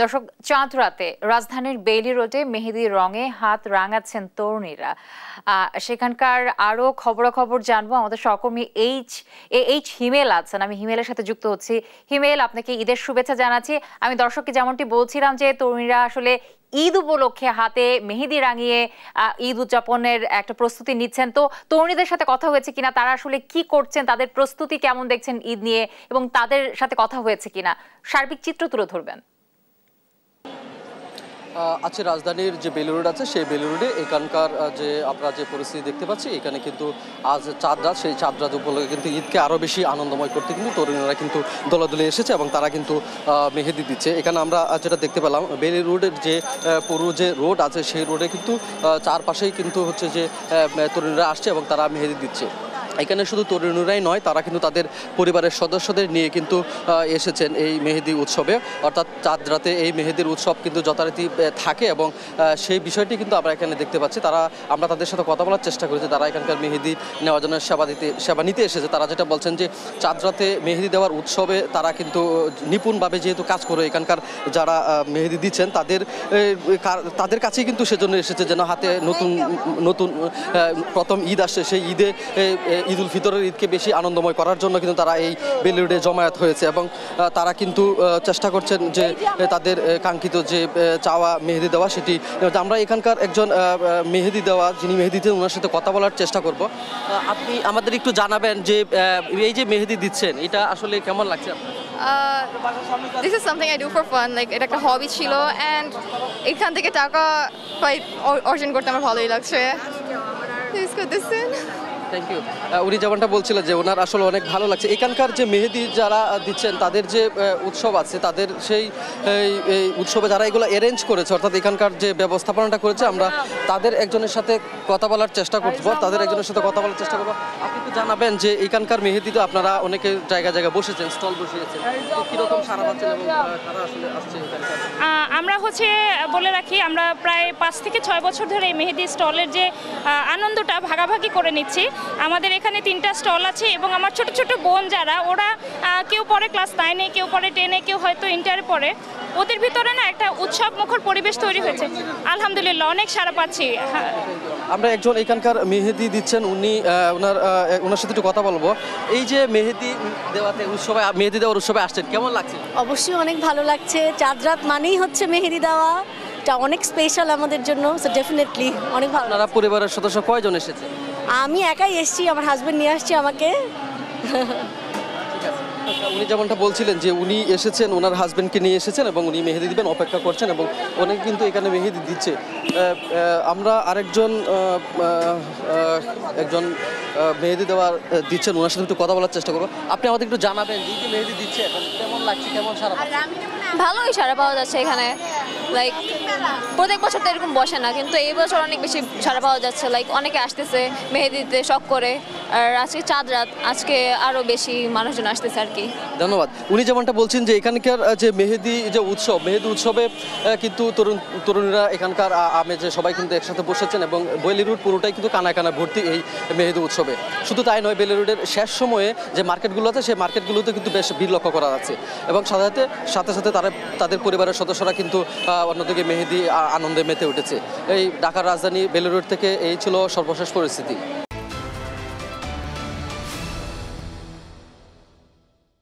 দর্শক, চাঁদ রাতে রাজধানীর বেইলি রোডে মেহেদির রঙে হাত রাঙাচ্ছেন তরুণীরা। সেখানকার আরো খবরাখবর জানবো। আমাদের সহকর্মী এইচ হিমেল আছেন, আমি হিমেলের সাথে যুক্ত হচ্ছি। হিমেল, আপনাকে ঈদের শুভেচ্ছা জানাচ্ছি। আমি দর্শককে যেমনটি বলছিলাম যে তরুণীরা আসলে ঈদ উপলক্ষে হাতে মেহেদি রাঙিয়ে ঈদ উদযাপনের একটা প্রস্তুতি নিচ্ছেন। তো তরুণীদের সাথে কথা হয়েছে কিনা, তারা আসলে কি করছেন, তাদের প্রস্তুতি কেমন দেখছেন ঈদ নিয়ে, এবং তাদের সাথে কথা হয়েছে কিনা সার্বিক চিত্র তুলে ধরবেন। আছে রাজধানীর যে বেইলি রোড আছে, সেই বেইলি রোডে এখানকার যে আমরা যে পরিস্থিতি দেখতে পাচ্ছি, এখানে কিন্তু আজ চাঁদ রাত, সেই চাঁদ রাত উপলক্ষে কিন্তু ঈদকে আরও বেশি আনন্দময় করতে কিন্তু তরুণীরা কিন্তু দলাদলে এসেছে এবং তারা কিন্তু মেহেদি দিচ্ছে। এখানে আমরা যেটা দেখতে পেলাম, বেইলি রোডের যে পুরো যে রোড আছে, সেই রোডে কিন্তু চারপাশেই কিন্তু হচ্ছে যে তরুণীরা আসছে এবং তারা মেহেদি দিচ্ছে। এখানে শুধু তরুণীরাই নয়, তারা কিন্তু তাদের পরিবারের সদস্যদের নিয়ে কিন্তু এসেছেন এই মেহেদি উৎসবে। অর্থাৎ চাঁদ রাতে এই মেহেদির উৎসব কিন্তু যথারীতি থাকে এবং সেই বিষয়টি কিন্তু আমরা এখানে দেখতে পাচ্ছি। আমরা তাদের সাথে কথা বলার চেষ্টা করেছি, তারা এখানকার মেহেদি নেওয়ার জন্য সেবা নিতে এসেছে। তারা যেটা বলছেন যে চাঁদ রাতে মেহেদি দেওয়ার উৎসবে তারা কিন্তু নিপুণভাবে যেহেতু কাজ করে, এখানকার যারা মেহেদি দিচ্ছেন তাদের কাছেই কিন্তু সেজন্য এসেছে, যেন হাতে নতুন প্রথম ঈদ আসছে, সেই ঈদে ঈদ উল ফিতরের ঈদকে বেশি আনন্দময় করার জন্য কিন্তু তারা এই বেইলি রোডে জমায়েত হয়েছে এবং তারা কিন্তু চেষ্টা করছেন যে তাদের কাঙ্ক্ষিত যে চাওয়া মেহেদি দেওয়া সেটি। আমরা এখানকার একজন মেহেদি দেওয়া যিনি মেহেদি দিচ্ছেন, ওনার সাথে কথা বলার চেষ্টা করব। আপনি আমাদের একটু জানাবেন যে এই যে মেহেদি দিচ্ছেন, এটা আসলে কেমন লাগছে আপনার? This is something I do for fun, like এটা একটা হবি ছিল, and এখান থেকে টাকা অর্জন করতে আমার ভালোই লাগছে। Thank you. উনি যেমনটা বলছিলেন যে ওনার আসলে অনেক ভালো লাগছে। এখানকার যে মেহেদি যারা দিচ্ছেন, তাদের যে উৎসব আছে, তাদের সেই উৎসবে যারা এগুলো অ্যারেঞ্জ করেছে, অর্থাৎ এখানকার যে ব্যবস্থাপনাটা করেছে, আমরা তাদের একজনের সাথে কথা বলার চেষ্টা করবো। আপনি তো জানাবেন যে এখানকার মেহেদি তো আপনারা অনেকে জায়গায় বসেছেন, স্টল বসিয়েছেন, কীরকম সারা পাচ্ছেন এবং কারা আসলে আসছে এখানকার? আমরা বলে রাখি, আমরা প্রায় 5 থেকে 6 বছর ধরে এই মেহেদি স্টলের যে আনন্দটা ভাগাভাগি করে নিচ্ছি। আমাদের এখানে 3টা স্টল আছে এবং আমার ছোট ছোট বোন যারা, ওরা কেউ পড়ে ক্লাস 9-এ, কেউ পড়ে 10-এ, কেউ হয়তো ইন্টারে পড়ে, ওদের ভিতরে না একটা উৎসব মুখর পরিবেশ তৈরি হয়েছে। আলহামদুলিল্লাহ, অনেক সাড়া পাচ্ছি। আমরা একজন এখানকার মেহেদি দিচ্ছেন, ওনার সাথে একটু কথা বলবো। এই যে মেহেদি দেওয়ার উৎসবে আসছেন, কেমন লাগছে? অবশ্যই অনেক ভালো লাগছে। চাঁদ রাত মানেই হচ্ছে মেহেদি দেওয়া, এটা অনেক স্পেশাল আমাদের জন্য, সো ডেফিনেটলি অনেক ভালো। আপনারা পরিবারের সদস্য কয়জন এসেছে? আমি একাই এসেছি, আমার হাজবেন্ড নিয়ে আসছে আমাকে। উনি যেমনটা বলছিলেন যে উনি এসেছেন, ওনার হাজবেন্ডকে নিয়ে এসেছেন এবং উনি মেহেদি দিবেন, অপেক্ষা করছেন এবং অনেক কিন্তু এখানে মেহেদি দিচ্ছে। আমরা আরেকজন একজন মেহেদি দিচ্ছেন, ওনার সাথে একটু কথা বলার চেষ্টা করবো। আপনি আমাদের একটু জানাবেন যে মেহেদি দিচ্ছে কেমন লাগছে, কেমন সারা? ভালোই সাড়া পাওয়া যাচ্ছে এখানে। লাইক প্রত্যেক বছর তো এরকম বসে না, কিন্তু এই বছর অনেক বেশি সাড়া পাওয়া যাচ্ছে। লাইক অনেকে আসতেছে মেহেদি দিতে শখ করে, আর আজকে চাঁদ রাত, আজকে আরও বেশি মানুষজন আসতেছে আর কি। ধন্যবাদ। উনি যেমনটা বলছেন যে এখানকার যে মেহেদি উৎসবে কিন্তু তরুণীরা এখানকার আমেজে সবাই কিন্তু একসাথে বসেছেন এবং বেইলি রোড পুরোটাই কিন্তু কানায় ভর্তি এই মেহেদি উৎসবে। শুধু তাই নয়, বেইলি রোডের শেষ সময়ে যে মার্কেটগুলো আছে, সেই মার্কেটগুলোতে কিন্তু বেশ ভিড় লক্ষ্য করা যাচ্ছে এবং সাথে সাথে তাদের পরিবারের সদস্যরা কিন্তু অন্যদিকে মেহেদি আনন্দে মেতে উঠেছে। এই ঢাকার রাজধানী বেইলি রোড থেকে এই ছিল সর্বশেষ পরিস্থিতি।